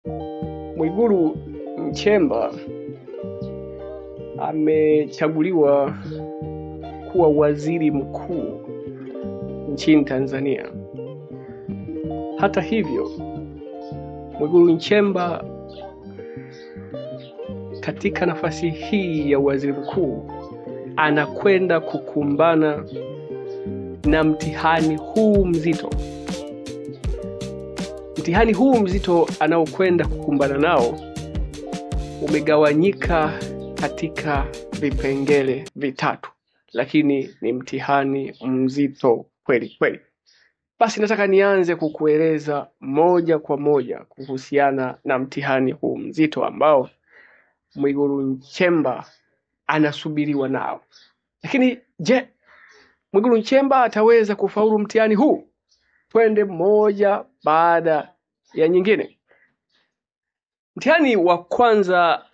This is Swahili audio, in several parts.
Mwigulu Nchemba amechaguliwa kuwa waziri mkuu nchini Tanzania. Hata hivyo, Mwigulu Nchemba katika nafasi hii ya waziri mkuu anakwenda kukumbana na mtihani huu mzito. Mtihani huu mzito anaokwenda kukumbana nao umegawanyika katika vipengele vitatu, lakini ni mtihani mzito kweli kweli. Basi nataka nianze kukueleza moja kwa moja kuhusiana na mtihani huu mzito ambao Mwigulu Nchemba anasubiriwa nao. Lakini je, Mwigulu Nchemba ataweza kufaulu mtihani huu? Twende moja baada ya nyingine. Mtihani wa kwanza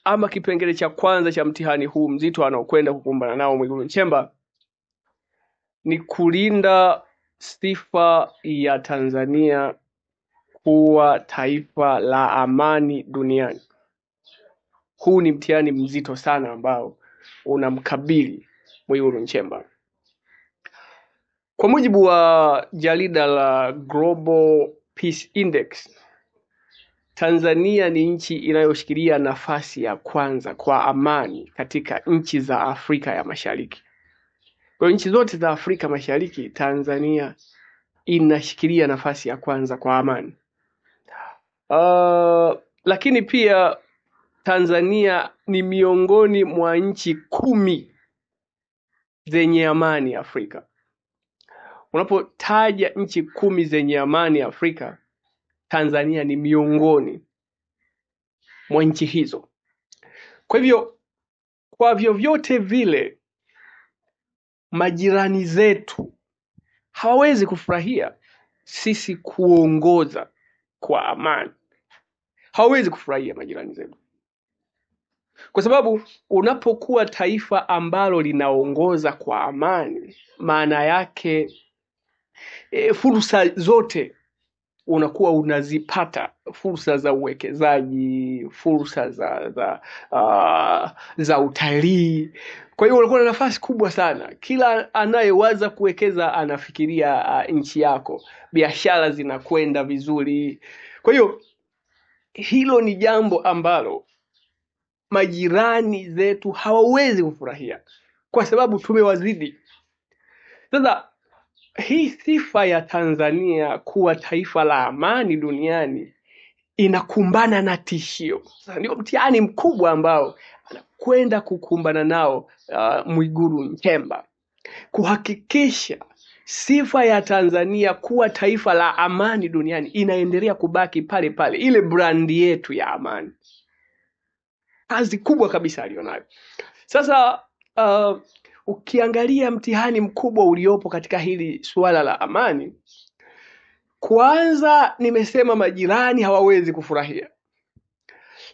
ama kipengele cha kwanza cha mtihani huu mzito anaokwenda kukumbana nao Mwigulu Nchemba ni kulinda sifa ya Tanzania kuwa taifa la amani duniani. Huu ni mtihani mzito sana ambao unamkabili Mwigulu Nchemba. Kwa mujibu wa jarida la Global Peace Index, Tanzania ni nchi inayoshikilia nafasi ya kwanza kwa amani katika nchi za Afrika ya Mashariki. Kwa nchi zote za Afrika Mashariki, Tanzania inashikilia nafasi ya kwanza kwa amani. Lakini pia Tanzania ni miongoni mwa nchi 10 zenye amani Afrika. Unapotaja nchi 10 zenye amani Afrika, Tanzania ni miongoni mwa nchi hizo. Kwa hivyo, kwa vyovyote vile majirani zetu hawawezi kufurahia sisi kuongoza kwa amani. Hawawezi kufurahia majirani zetu. Kwa sababu unapokuwa taifa ambalo linaongoza kwa amani, maana yake fursa zote unakuwa unazipata, fursa za uwekezaji, fursa za utalii. Kwa hiyo unakuwa na nafasi kubwa sana. Kila anayewaza kuwekeza anafikiria nchi yako. Biashara zinakwenda vizuri. Kwa hiyo hilo ni jambo ambalo majirani zetu hawawezi kufurahia kwa sababu tumewazidi. Sasa hii sifa ya Tanzania kuwa taifa la amani duniani inakumbana na tishio. Sasa ndio mtihani mkubwa ambao anakwenda kukumbana nao Mwigulu Nchemba, kuhakikisha sifa ya Tanzania kuwa taifa la amani duniani inaendelea kubaki pale pale, ile brandi yetu ya amani. Kazi kubwa kabisa alionayo. Sasa ukiangalia mtihani mkubwa uliopo katika hili suala la amani, kwanza nimesema majirani hawawezi kufurahia.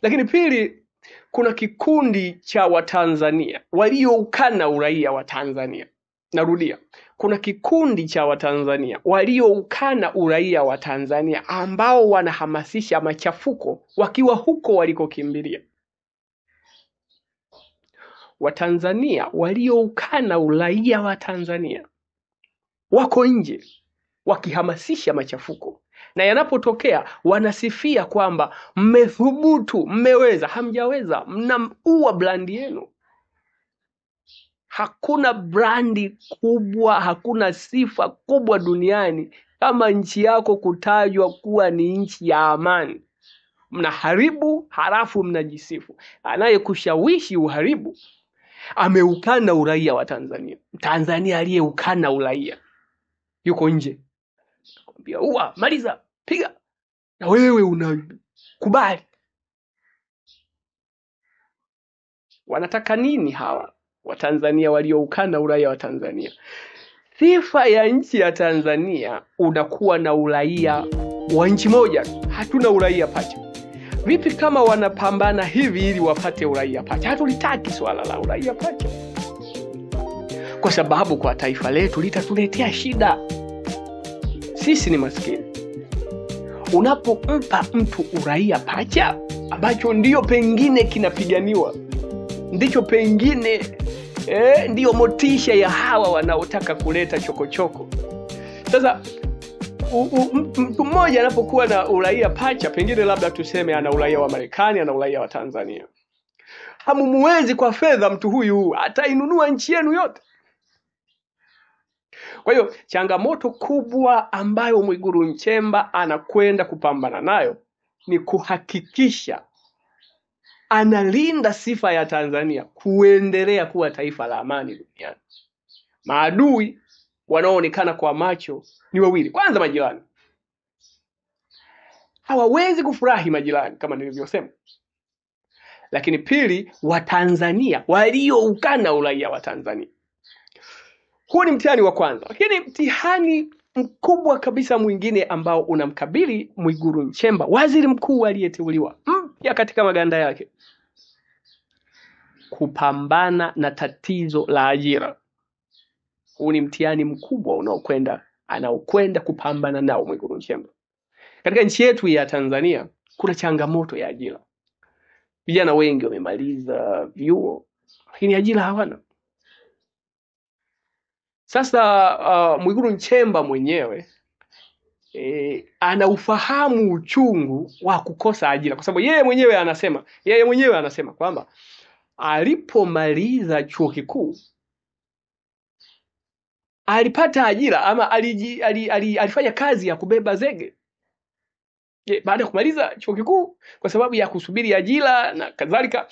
Lakini pili, kuna kikundi cha Watanzania walioukana uraia wa Tanzania. Narudia, kuna kikundi cha Watanzania walioukana uraia wa Tanzania ambao wanahamasisha machafuko wakiwa huko walikokimbilia. Watanzania walioukana uraia wa Tanzania wako nje wakihamasisha machafuko, na yanapotokea wanasifia kwamba mmethubutu, mmeweza. Hamjaweza, mnaua brandi yenu. Hakuna brandi kubwa, hakuna sifa kubwa duniani kama nchi yako kutajwa kuwa ni nchi ya amani. Mnaharibu halafu mnajisifu. Anayekushawishi uharibu ameukana uraia wa Tanzania. Tanzania aliyeukana uraia yuko nje. Kwambia ua, maliza, piga. Na wewe unakubali. Wanataka nini hawa Watanzania walioukana uraia wa Tanzania? Sifa ya nchi ya Tanzania unakuwa na uraia wa nchi moja. Hatuna uraia pacha. Vipi kama wanapambana hivi ili wapate uraia pacha? Hatulitaki swala la uraia pacha, kwa sababu kwa taifa letu litatuletea shida. Sisi ni maskini. unapompa mtu uraia pacha ambacho ndio pengine kinapiganiwa, ndicho pengine ndio motisha ya hawa wanaotaka kuleta chokochoko. Sasa mtu mmoja anapokuwa na uraia pacha, pengine labda tuseme ana uraia wa Marekani, ana uraia wa Tanzania, hamumuwezi kwa fedha mtu huyu atainunua nchi yenu yote. Kwa hiyo changamoto kubwa ambayo Mwigulu Nchemba anakwenda kupambana nayo ni kuhakikisha analinda sifa ya Tanzania kuendelea kuwa taifa la amani duniani. Maadui wanaoonekana kwa macho ni wawili. Kwanza, majirani. Hawawezi kufurahi majirani kama nilivyosema. Lakini pili, Watanzania walioukana uraia wa Tanzania. Huu ni mtihani wa kwanza. Lakini mtihani mkubwa kabisa mwingine ambao unamkabili Mwigulu Nchemba, waziri mkuu aliyeteuliwa mpya katika maganda yake, kupambana na tatizo la ajira. Huu ni mtihani mkubwa anaokwenda kupambana nao Mwigulu Nchemba. Katika nchi yetu ya Tanzania kuna changamoto ya ajira. Vijana wengi wamemaliza vyuo lakini ajira hawana. Sasa Mwigulu Nchemba mwenyewe anaufahamu uchungu wa kukosa ajira, kwa sababu yeye mwenyewe anasema kwamba alipomaliza chuo kikuu alipata ajira ama alifanya kazi ya kubeba zege. Baada ya kumaliza chuo kikuu, kwa sababu ya kusubiri ajira na kadhalika,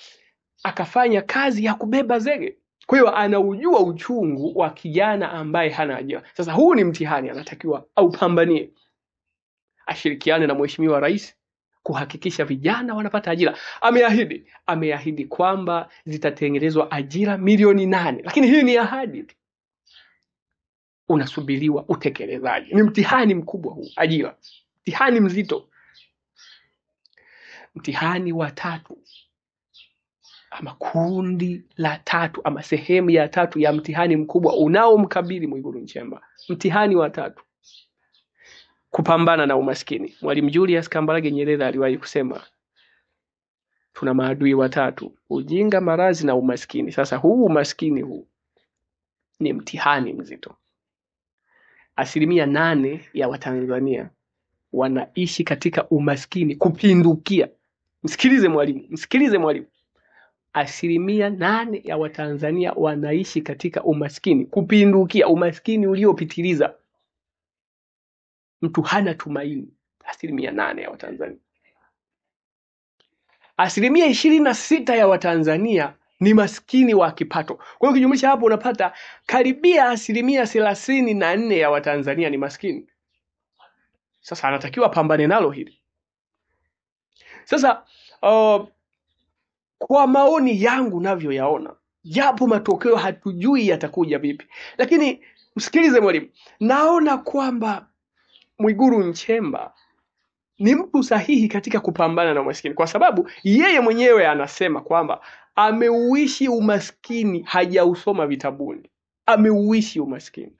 akafanya kazi ya kubeba zege. Kwa hiyo anaujua uchungu wa kijana ambaye hana ajira. Sasa huu ni mtihani anatakiwa aupambanie. Ashirikiane na Mheshimiwa Rais kuhakikisha vijana wanapata ajira. Ameahidi kwamba zitatengenezwa ajira milioni 8. Lakini hii ni ahadi. Unasubiriwa utekelezaji. Ni mtihani mkubwa huu, ajira. Mtihani mzito. Mtihani wa tatu, ama kundi la tatu, ama sehemu ya tatu ya mtihani mkubwa unaomkabili Mwigulu Nchemba. Mtihani wa tatu, kupambana na umaskini. Mwalimu Julius Kambarage Nyerere aliwahi kusema tuna maadui watatu: ujinga, maradhi na umaskini. Sasa huu umaskini huu ni mtihani mzito. 8% ya Watanzania wanaishi katika umaskini kupindukia. Msikilize mwalimu. 8% ya Watanzania wanaishi katika umaskini kupindukia, umaskini uliopitiliza. Mtu hana tumaini. 8% ya Watanzania. 26% ya Watanzania ni maskini wa kipato. Kwa hiyo ukijumlisha hapo unapata karibia 34% ya Watanzania ni maskini. Sasa anatakiwa pambane nalo hili. Sasa kwa maoni yangu navyoyaona, japo matokeo hatujui yatakuja vipi, lakini msikilize mwalimu, naona kwamba Mwigulu Nchemba ni mtu sahihi katika kupambana na umaskini, kwa sababu yeye mwenyewe anasema kwamba ameuishi umaskini, hajausoma vitabuni. Ameuishi umaskini.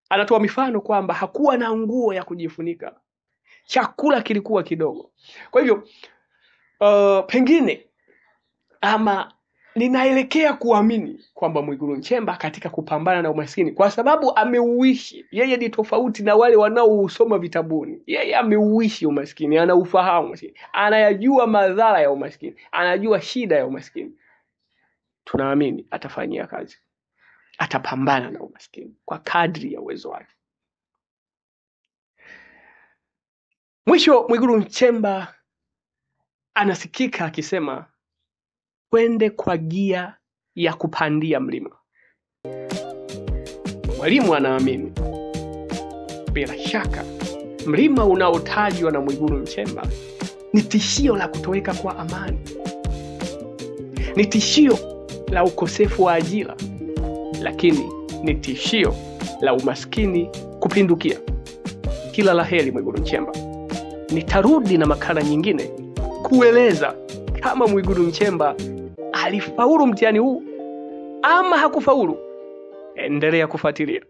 Anatoa mifano kwamba hakuwa na nguo ya kujifunika, chakula kilikuwa kidogo. Kwa hivyo pengine ama ninaelekea kuamini kwamba Mwigulu Nchemba katika kupambana na umaskini, kwa sababu ameuishi, yeye ni tofauti na wale wanaousoma vitabuni. Yeye ameuishi umaskini, anaufahamu umaskini, anayajua madhara ya umaskini, anajua shida ya umaskini. Tunaamini atafanyia kazi, atapambana na umaskini kwa kadri ya uwezo wake. Mwisho, Mwigulu Nchemba anasikika akisema twende kwa gia ya kupandia mlima. Mwalimu anaamini bila shaka mlima unaotajwa na Mwigulu Nchemba ni tishio la kutoweka kwa amani, ni tishio la ukosefu wa ajira, lakini ni tishio la umaskini kupindukia. Kila la heri Mwigulu Nchemba. Nitarudi na makala nyingine kueleza kama Mwigulu Nchemba alifaulu mtihani huu ama hakufaulu. Endelea kufuatilia.